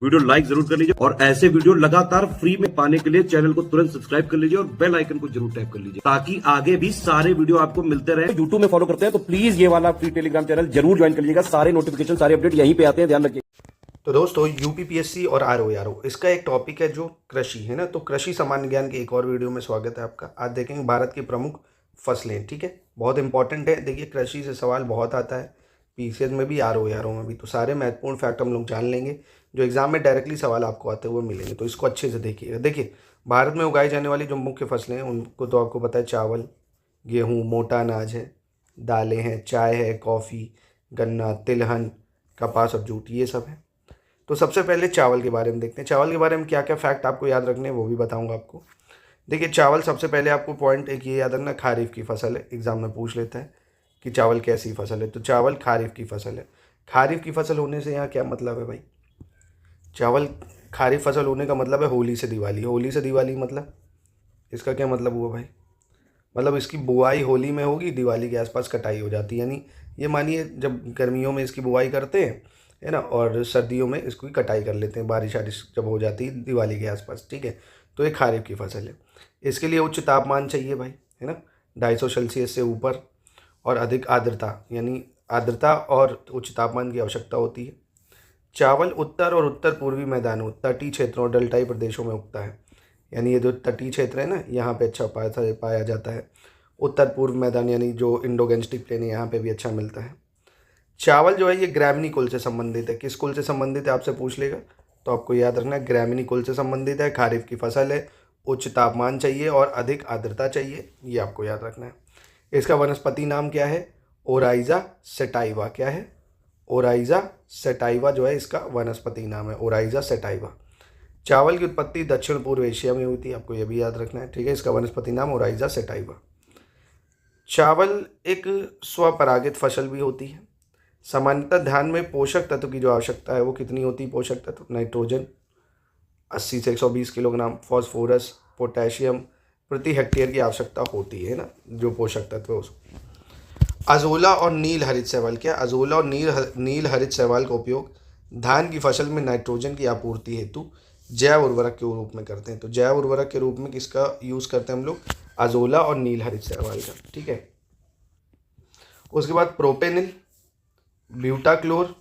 Video like जरूर कर लीजिए और ऐसे वीडियो लगातार फ्री में पाने के लिए चैनल को तुरंत सब्सक्राइब कर लीजिए और बेल आइकन को जरूर टैप कर लीजिए ताकि आगे भी सारे वीडियो आपको मिलते रहे। यूट्यूब में फॉलो करते हैं तो प्लीज ये वाला फ्री टेलीग्राम चैनल जरूर ज्वाइन कर लीजिएगा। सारे नोटिफिकेशन सारे अपडेट यहीं पे आते हैं, ध्यान रखिए। तो दोस्तों यूपीपीएससी और आरओ इसका एक टॉपिक है जो कृषि है ना। तो कृषि सामान्य ज्ञान के एक और वीडियो में स्वागत है आपका। आज देखेंगे भारत की प्रमुख फसलें। ठीक है, बहुत इंपॉर्टेंट है। देखिए कृषि से सवाल बहुत आता है, पीसीएस में भी आरओ में भी। तो सारे महत्वपूर्ण फैक्ट हम लोग जान लेंगे जो एग्जाम में डायरेक्टली सवाल आपको आते हुए मिलेंगे। तो इसको अच्छे से देखिएगा। देखिए भारत में उगाई जाने वाली जो मुख्य फसलें हैं उनको तो आपको पता है, चावल, गेहूँ, मोटा अनाज है, दालें हैं, चाय है, कॉफ़ी, गन्ना, तिलहन, कपास और जूट, ये सब है। तो सबसे पहले चावल के बारे में देखते हैं। चावल के बारे में क्या क्या फैक्ट आपको याद रखने हैं वो भी बताऊंगा आपको। देखिए चावल, सबसे पहले आपको पॉइंट एक ये याद रखना, खरीफ की फसल है। एग्जाम में पूछ लेता है कि चावल कैसी फसल है, तो चावल खरीफ की फसल है। खरीफ की फसल होने से यहाँ क्या मतलब है भाई? चावल खरीफ फसल होने का मतलब है होली से दिवाली। होली से दिवाली मतलब इसका क्या मतलब हुआ भाई? मतलब इसकी बुआई होली में होगी, दिवाली के आसपास कटाई हो जाती है। यानी ये मानिए जब गर्मियों में इसकी बुआई करते हैं है ना, और सर्दियों में इसकी कटाई कर लेते हैं, बारिश वारिश जब हो जाती है दिवाली के आसपास। ठीक है, तो ये खरीफ की फसल है। इसके लिए उच्च तापमान चाहिए भाई, है ना, 250 सेल्सियस से ऊपर, और अधिक आर्द्रता, यानी आर्द्रता और उच्च तापमान की आवश्यकता होती है। चावल उत्तर और उत्तर पूर्वी मैदानों, तटीय क्षेत्रों और डेल्टाई प्रदेशों में उगता है। यानी ये जो तटीय क्षेत्र है ना, यहाँ पे अच्छा पाया जाता है। उत्तर पूर्व मैदान यानी जो इंडो गैंजेटिक प्लेन है, यहाँ पे भी अच्छा मिलता है। चावल जो है ये ग्रामीणी कुल से संबंधित है। किस कुल से संबंधित है आपसे पूछ लेगा, तो आपको याद रखना है ग्रामीणी कुल से संबंधित है। खरीफ की फसल है, उच्च तापमान चाहिए और अधिक आर्द्रता चाहिए, ये आपको याद रखना है। इसका वनस्पति नाम क्या है? Oryza sativa. क्या है? ओराइजा सेटाइवा जो है इसका वनस्पति नाम है, ओराइजा सेटाइवा। चावल की उत्पत्ति दक्षिण पूर्व एशिया में हुई थी, आपको यह भी याद रखना है। ठीक है, इसका वनस्पति नाम ओराइजा सेटाइवा। चावल एक स्वपरागित फसल भी होती है। सामान्यतः धान में पोषक तत्व की जो आवश्यकता है वो कितनी होती है? पोषक तत्व नाइट्रोजन 80 से 120 किलोग्राम, फॉस्फोरस, पोटेशियम प्रति हेक्टेयर की आवश्यकता होती है ना, जो पोषक तत्व है उसको। अजोला और नील हरित शैवाल, क्या अजोला और नील हरित शैवाल का उपयोग धान की फसल में नाइट्रोजन की आपूर्ति हेतु जैव उर्वरक के रूप में करते हैं। तो जैव उर्वरक के रूप में किसका यूज़ करते हैं हम लोग? अजोला और नील हरित शैवाल का। ठीक है, उसके बाद प्रोपेनिल, ब्यूटाक्लोर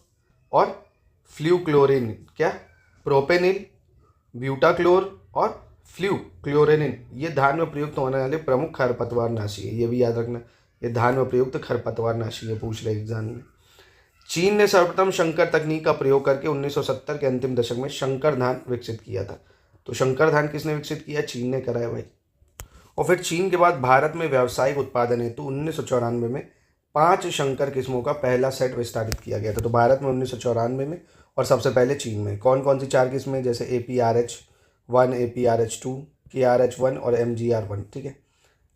और फ्ल्यूक्लोरिन। क्या? प्रोपेनिल, ब्यूटाक्लोर और फ्ल्यूक्लोरिन, ये धान में प्रयुक्त होने वाले प्रमुख खरपतवारनाशी है। ये भी याद रखना, ये धान में प्रयुक्त खरपतवारनाशी है, पूछ रहे एग्जाम में। चीन ने सर्वप्रथम संकर तकनीक का प्रयोग करके 1970 के अंतिम दशक में संकर धान विकसित किया था। तो संकर धान किसने विकसित किया? चीन ने करा है भाई। और फिर चीन के बाद भारत में व्यावसायिक उत्पादन हेतु 1994 में 5 संकर किस्मों का पहला सेट विस्तारित किया गया था। तो भारत में 1994 में, और सबसे पहले चीन में। कौन कौन सी 4 किस्में? जैसे APRH1, APRH2, KRH1 और MGR1। ठीक है,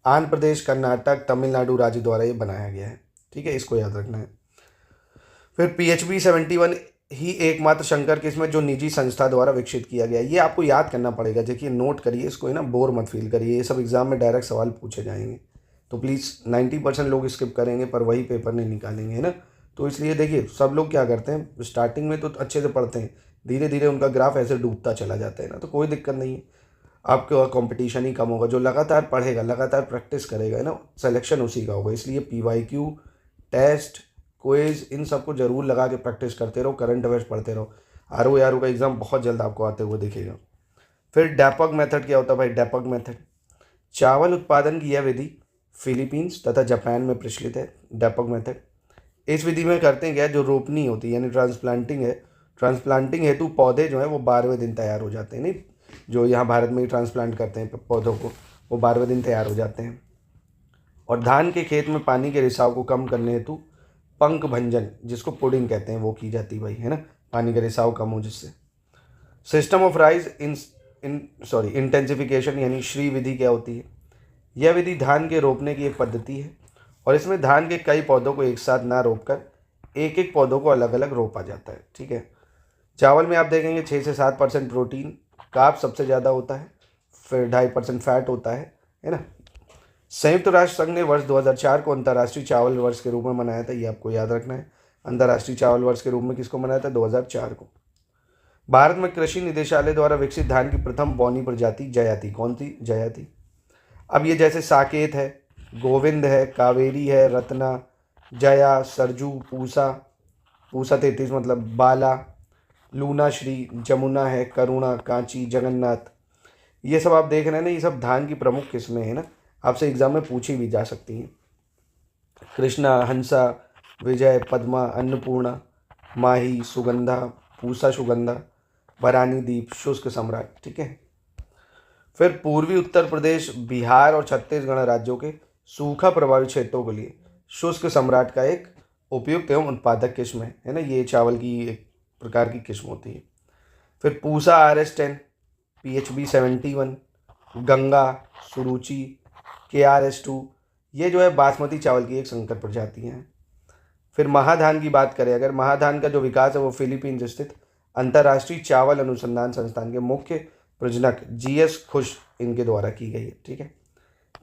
आंध्र प्रदेश, कर्नाटक, तमिलनाडु राज्य द्वारा ये बनाया गया है। ठीक है, इसको याद रखना है। फिर PHB 71 ही एकमात्र संकर किस्म है जो निजी संस्था द्वारा विकसित किया गया। ये आपको याद करना पड़ेगा। देखिए नोट करिए इसको, है ना, बोर मत फील करिए, ये सब एग्जाम में डायरेक्ट सवाल पूछे जाएंगे। तो प्लीज़ 90% लोग स्किप करेंगे पर वही पेपर नहीं निकालेंगे, है ना। तो इसलिए देखिए सब लोग क्या करते हैं, स्टार्टिंग में तो अच्छे से पढ़ते हैं, धीरे धीरे उनका ग्राफ ऐसे डूबता चला जाता है ना। तो कोई दिक्कत नहीं है, आपका कंपटीशन ही कम होगा। जो लगातार पढ़ेगा, लगातार प्रैक्टिस करेगा, है ना, सिलेक्शन उसी का होगा। इसलिए PYQ, टेस्ट, क्विज, इन सबको जरूर लगा के प्रैक्टिस करते रहो, करंट अफेयर्स पढ़ते रहो। RO का एग्जाम बहुत जल्द आपको आते हुए दिखेगा। फिर डैपक मेथड क्या होता है भाई? डैपक मेथड, चावल उत्पादन की यह विधि फिलीपींस तथा जापान में प्रचलित है। डैपक मेथड, इस विधि में करते हैं क्या, जो रोपनी होती है यानी ट्रांसप्लांटिंग है, ट्रांसप्लांटिंग हेतु पौधे जो है वो 12वें दिन तैयार हो जाते हैं। नहीं, जो यहाँ भारत में ही ट्रांसप्लांट करते हैं पौधों को, वो 12वें दिन तैयार हो जाते हैं। और धान के खेत में पानी के रिसाव को कम करने हेतु पंख भंजन, जिसको पुडिंग कहते हैं, वो की जाती भाई, है ना, पानी का रिसाव कम हो जिससे। सिस्टम ऑफ राइज इंटेंसिफिकेशन यानी श्री विधि क्या होती है? यह विधि धान के रोपने की एक पद्धति है और इसमें धान के कई पौधों को एक साथ ना रोपकर एक एक पौधों को अलग अलग रोपा जाता है। ठीक है, चावल में आप देखेंगे 6 से 7% प्रोटीन, कार्ब सबसे ज़्यादा होता है, फिर 2.5% फैट होता है ना। संयुक्त राष्ट्र संघ ने वर्ष 2004 को अंतर्राष्ट्रीय चावल वर्ष के रूप में मनाया था, ये आपको याद रखना है। अंतर्राष्ट्रीय चावल वर्ष के रूप में किसको मनाया था? 2004 को। भारत में कृषि निदेशालय द्वारा विकसित धान की प्रथम बौनी प्रजाति जयाति, कौन सी? जयाति। अब ये जैसे साकेत है, गोविंद है, कावेरी है, रत्ना, जया, सरजू, पूसा, पूसा 33 मतलब बाला, लूना श्री, जमुना है, करुणा, कांची, जगन्नाथ, ये सब आप देख रहे हैं ना, ये सब धान की प्रमुख किस्में हैं ना, आपसे एग्जाम में पूछी भी जा सकती हैं। कृष्णा, हंसा, विजय, पद्मा, अन्नपूर्णा, माही, सुगंधा, पूसा सुगंधा, भरानी दीप, शुष्क सम्राट, ठीक है। फिर पूर्वी उत्तर प्रदेश, बिहार और छत्तीसगढ़ राज्यों के सूखा प्रभावित क्षेत्रों के लिए शुष्क सम्राट का एक उपयुक्त एवं उत्पादक किस्म है ना, ये चावल की एक प्रकार की किस्म होती है। फिर पूसा RS10, PHB 71, गंगा, सुरुचि, KRS2, ये जो है बासमती चावल की एक संकर प्रजाति है। फिर महाधान की बात करें अगर, महाधान का जो विकास है वो फिलीपींस स्थित अंतर्राष्ट्रीय चावल अनुसंधान संस्थान के मुख्य प्रजनक GS खुश इनके द्वारा की गई है, ठीक है।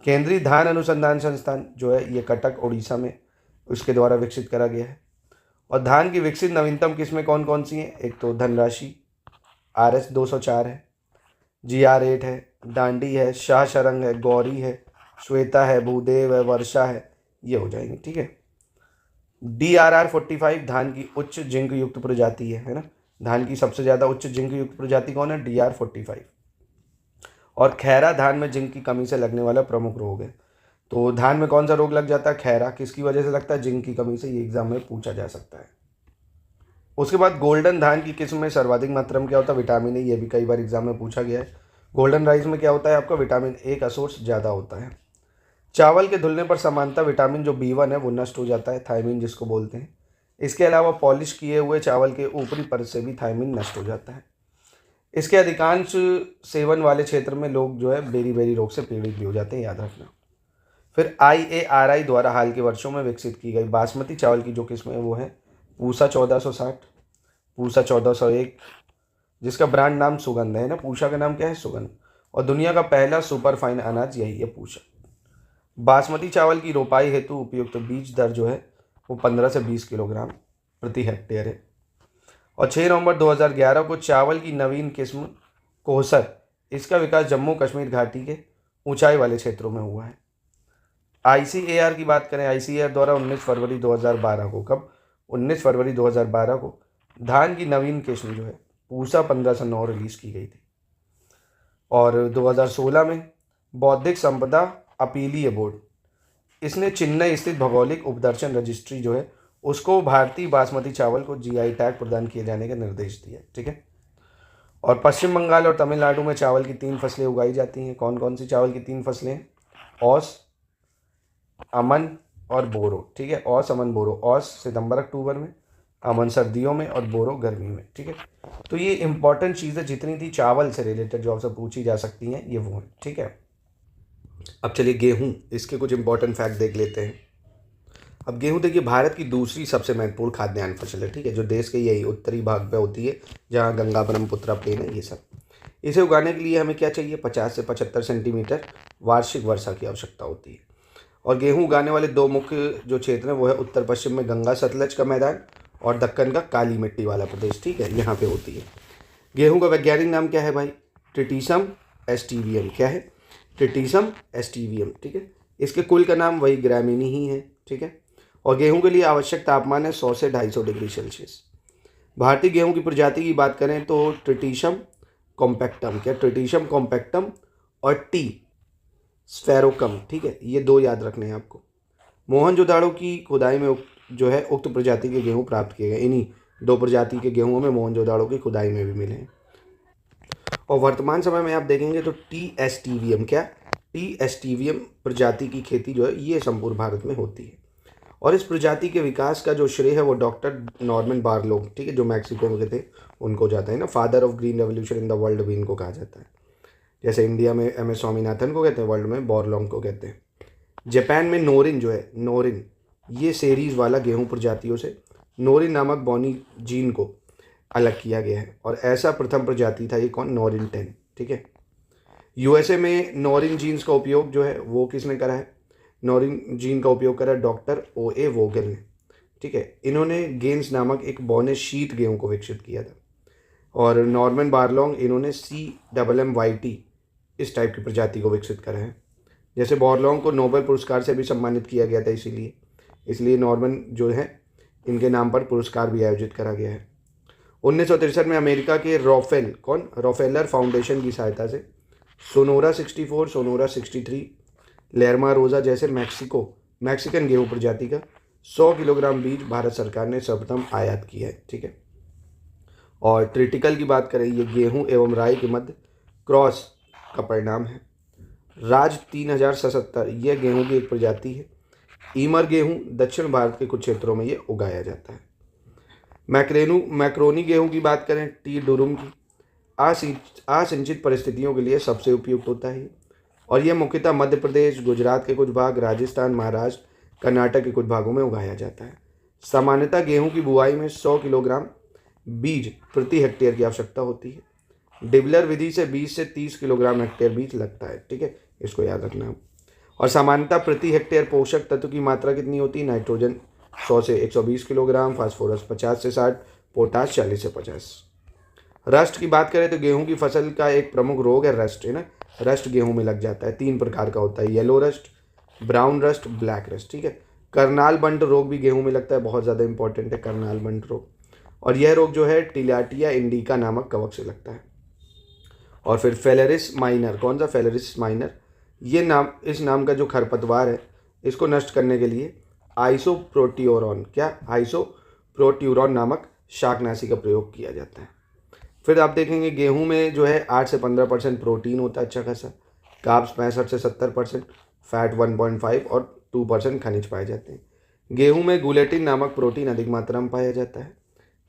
केंद्रीय धान अनुसंधान संस्थान जो है ये कटक उड़ीसा में, उसके द्वारा विकसित करा गया है। और धान की विकसित नवीनतम किस्में कौन कौन सी हैं? एक तो धनराशि RS 204 है, GR8 है, डांडी है, शाह शरंग है, गौरी है, श्वेता है, भूदेव है, वर्षा है, ये हो जाएंगे, ठीक है। DRR 45 धान की उच्च जिंक युक्त प्रजाति है ना, धान की सबसे ज़्यादा उच्च जिंक युक्त प्रजाति कौन है? DR 45। और खैरा धान में जिंक की कमी से लगने वाला प्रमुख रोग है। तो धान में कौन सा रोग लग जाता है? खैरा। किसकी वजह से लगता है? जिंक की कमी से। ये एग्जाम में पूछा जा सकता है। उसके बाद गोल्डन धान की किस्म में सर्वाधिक मात्रा में क्या होता है? Vitamin A. ये भी कई बार एग्जाम में पूछा गया है। गोल्डन राइस में क्या होता है आपका? विटामिन ए का सोर्स ज़्यादा होता है। चावल के धुलने पर समानता विटामिन जो B1 है वो नष्ट हो जाता है, थायमिन जिसको बोलते हैं। इसके अलावा पॉलिश किए हुए चावल के ऊपरी परत से भी थायमिन नष्ट हो जाता है। इसके अधिकांश सेवन वाले क्षेत्र में लोग जो है बेरी रोग से पीड़ित भी हो जाते हैं, याद रखना। फिर IARI द्वारा हाल के वर्षों में विकसित की गई बासमती चावल की जो किस्म है वो है पूसा 1460, पूसा 1401, जिसका ब्रांड नाम सुगंध है ना। पूसा का नाम क्या है? सुगंध। और दुनिया का पहला सुपर फाइन अनाज यही है, पूसा। बासमती चावल की रोपाई हेतु उपयुक्त बीज दर जो है वो 15 से 20 किलोग्राम प्रति हेक्टेयर है। और 6 नवंबर 2011 को चावल की नवीन किस्म कोहसर, इसका विकास जम्मू कश्मीर घाटी के ऊंचाई वाले क्षेत्रों में हुआ है। ICAR की बात करें, ICAR द्वारा 19 फरवरी 2012 को, कब? 19 फरवरी 2012 को धान की नवीन किस्म जो है पूसा 1509 रिलीज की गई थी। और 2016 में बौद्धिक संपदा अपीलीय बोर्ड, इसने चेन्नई स्थित भौगोलिक उपदर्शन रजिस्ट्री जो है उसको भारतीय बासमती चावल को GI टैग प्रदान किए जाने का निर्देश दिया, ठीक है। और पश्चिम बंगाल और तमिलनाडु में चावल की 3 फसलें उगाई जाती हैं। कौन कौन सी चावल की 3 फसलें हैं? औस, अमन और बोरो, ठीक है। औस, अमन, बोरो। औस सितंबर अक्टूबर में, अमन सर्दियों में और बोरो गर्मी में, ठीक है। तो ये इंपॉर्टेंट चीज़ें जितनी थी चावल से रिलेटेड जो आपसे पूछी जा सकती हैं ये वो हैं, ठीक है। अब चलिए गेहूं, इसके कुछ इंपॉर्टेंट फैक्ट देख लेते हैं। अब गेहूं देखिए भारत की दूसरी सबसे महत्वपूर्ण खाद्यान्न फसल है, ठीक है, जो देश के यही उत्तरी भाग पे होती है जहां गंगा ब्रह्मपुत्र प्लेन है ये सब। इसे उगाने के लिए हमें क्या चाहिए? 50 से 75 सेंटीमीटर वार्षिक वर्षा की आवश्यकता होती है। और गेहूं उगाने वाले 2 मुख्य जो क्षेत्र हैं वो है उत्तर पश्चिम में गंगा सतलज का मैदान और दक्कन का काली मिट्टी वाला प्रदेश, ठीक है, यहाँ पे होती है। गेहूं का वैज्ञानिक नाम क्या है भाई? ट्रिटिसम एस्टिवियम। क्या है? ट्रिटिसम एस्टिवियम, ठीक है। इसके कुल का नाम वही ग्रामीणी ही है, ठीक है। और गेहूं के लिए आवश्यक तापमान है 100 से 250 डिग्री सेल्सियस। भारतीय गेहूं की प्रजाति की बात करें तो ट्रिटिसम कॉम्पैक्टम, क्या? ट्रिटिसम कॉम्पैक्टम और टी स्फेरोकम, ठीक है, ये 2 याद रखने हैं आपको। मोहनजोदाड़ो की खुदाई में जो है उक्त प्रजाति के गेहूं प्राप्त किए गए। इन्हीं 2 प्रजाति के गेहूं में मोहनजोदाड़ो की खुदाई में भी मिले हैं। और वर्तमान समय में आप देखेंगे तो टी एस्टिवियम, क्या? टी एस्टिवियम प्रजाति की खेती जो है ये संपूर्ण भारत में होती है। और इस प्रजाति के विकास का जो श्रेय है वो डॉक्टर नॉर्मन बारलोग, ठीक है, जो मैक्सिको में थे, उनको जाता है ना। Father of green revolution in the world भी इनको कहा जाता है। जैसे इंडिया में MS स्वामीनाथन को कहते हैं, वर्ल्ड में बॉरलोंग को कहते हैं। जापान में नोरिन जो है, नोरिन, ये सेरीज वाला गेहूं प्रजातियों से नोरिन नामक बौनी जीन को अलग किया गया है। और ऐसा प्रथम प्रजाति था ये कौन? नोरिन 10, ठीक है। USA में नोरिन जीन्स का उपयोग जो है वो किसने करा है? नोरिन जीन का उपयोग करा डॉक्टर OA वोगेल ने, ठीक है। इन्होंने गेंस नामक एक बौने शीत गेहूं को विकसित किया था। और नॉर्मन बारलोंग इन्होंने CMMYT इस टाइप की प्रजाति को विकसित करा है। जैसे बारलोंग को नोबेल पुरस्कार से भी सम्मानित किया गया था, इसलिए नॉर्मन जो है इनके नाम पर पुरस्कार भी आयोजित करा गया है। 1963 में अमेरिका के रॉफेलर फाउंडेशन की सहायता से सोनोरा 64, सोनोरा 63, लेरमा रोजा जैसे मैक्सिकन गेहूं प्रजाति का 100 किलोग्राम बीज भारत सरकार ने सर्वप्रथम आयात किया है। ठीक है। और ट्रिटिकल की बात करें, ये गेहूं एवं राई के मध्य क्रॉस का परिणाम है। राज 3077 यह गेहूं की एक प्रजाति है। ईमर गेहूं दक्षिण भारत के कुछ क्षेत्रों में ये उगाया जाता है। मैक्रोनी गेहूं की बात करें, टी डुरुम की असिंचित परिस्थितियों के लिए सबसे उपयुक्त होता है और यह मुख्यतः मध्य प्रदेश, गुजरात के कुछ भाग, राजस्थान, महाराष्ट्र, कर्नाटक के कुछ भागों में उगाया जाता है। सामान्यतः गेहूं की बुआई में 100 किलोग्राम बीज प्रति हेक्टेयर की आवश्यकता होती है। डिबलर विधि से 20 से 30 किलोग्राम हेक्टेयर बीज लगता है। ठीक है, इसको याद रखना। और सामान्यतः प्रति हेक्टेयर पोषक तत्व की मात्रा कितनी होती है? नाइट्रोजन 100 से 120 किलोग्राम, फास्फोरस 50 से 60, पोटाश 40 से 50। रस्ट की बात करें तो गेहूं की फसल का एक प्रमुख रोग है रस्ट, है ना। रस्ट गेहूं में लग जाता है, 3 प्रकार का होता है, yellow rust, brown rust, black rust. ठीक है। करनाल बंट रोग भी गेहूं में लगता है, बहुत ज़्यादा इंपॉर्टेंट है करनाल बंट रोग। और यह रोग जो है टिलाटिया इंडिका नामक कवक से लगता है। और फिर फेलेरिस माइनर, कौन सा? फेलेरिस माइनर, ये नाम, इस नाम का जो खरपतवार है इसको नष्ट करने के लिए आइसोप्रोट्यूरॉन नामक शाकनाशी का प्रयोग किया जाता है। फिर आप देखेंगे गेहूं में जो है 8 से 15% प्रोटीन होता है अच्छा खासा, कार्ब्स 65 से 70%, फैट 1.5 और 2% खनिज पाए जाते हैं। गेहूं में गुलेटिन नामक प्रोटीन अधिक मात्रा में पाया जाता है।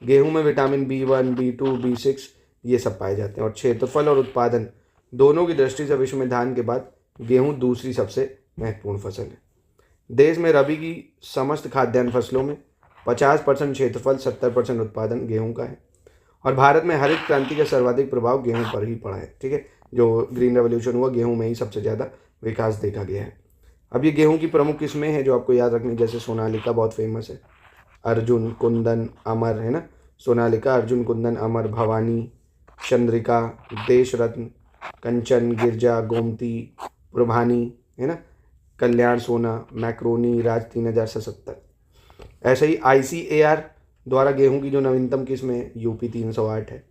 गेहूं में विटामिन B1, B2, B6 ये सब पाए जाते हैं। और क्षेत्रफल और उत्पादन दोनों की दृष्टि से विश्व में धान के बाद गेहूं दूसरी सबसे महत्वपूर्ण फसल है। देश में रबी की समस्त खाद्यान्न फसलों में 50% क्षेत्रफल, 70% उत्पादन गेहूं का है। और भारत में हरित क्रांति का सर्वाधिक प्रभाव गेहूं पर ही पड़ा है। ठीक है, जो ग्रीन रेवोल्यूशन हुआ गेहूं में ही सबसे ज़्यादा विकास देखा गया है। अब ये गेहूं की प्रमुख किस्में हैं जो आपको याद रखनी, जैसे सोनालिका बहुत फेमस है, अर्जुन, कुंदन, अमर, है ना। सोनालिका, अर्जुन, कुंदन, अमर, भवानी, चंद्रिका, देश रत्न, कंचन, गिरजा, गोमती, प्रभानी, है ना, कल्याण सोना, मैक्रोनी, राज 3077। ऐसे ही ICAR द्वारा गेहूं की जो नवीनतम किस्म है UP 308 है,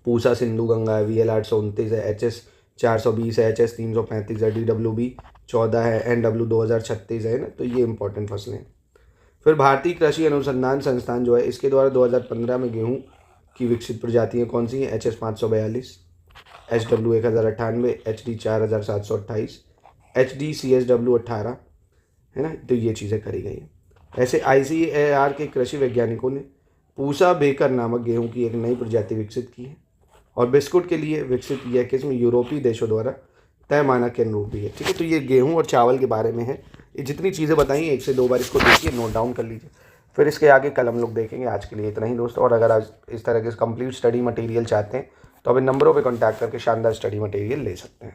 पूसा सिंधु गंगा है, VL 829 है, HS 420 है, HS 335 है, DWB 14 है, NW 2036 है ना। तो ये इंपॉर्टेंट फसलें हैं। फिर भारतीय कृषि अनुसंधान संस्थान जो है इसके द्वारा 2015 में गेहूं की विकसित प्रजातियाँ कौन सी हैं? HS 542, HW 1098, HD 4728, HD CSW 18, है ना। तो ये चीज़ें करी गई हैं। ऐसे ICAR के कृषि वैज्ञानिकों ने पूसा बेकर नामक गेहूं की एक नई प्रजाति विकसित की है और बिस्कुट के लिए विकसित यह किस्म यूरोपीय देशों द्वारा तय मानक के अनुरूप भी है। ठीक है, तो ये गेहूं और चावल के बारे में है। ये जितनी चीज़ें बताई 1 से 2 बार इसको देखिए, नोट डाउन कर लीजिए, फिर इसके आगे कल हम लोग देखेंगे। आज के लिए इतना ही दोस्तों। और अगर आज इस तरह के कंप्लीट स्टडी मटेरियल चाहते हैं तो अब इन नंबरों पर कॉन्टैक्ट करके शानदार स्टडी मटेरियल ले सकते हैं।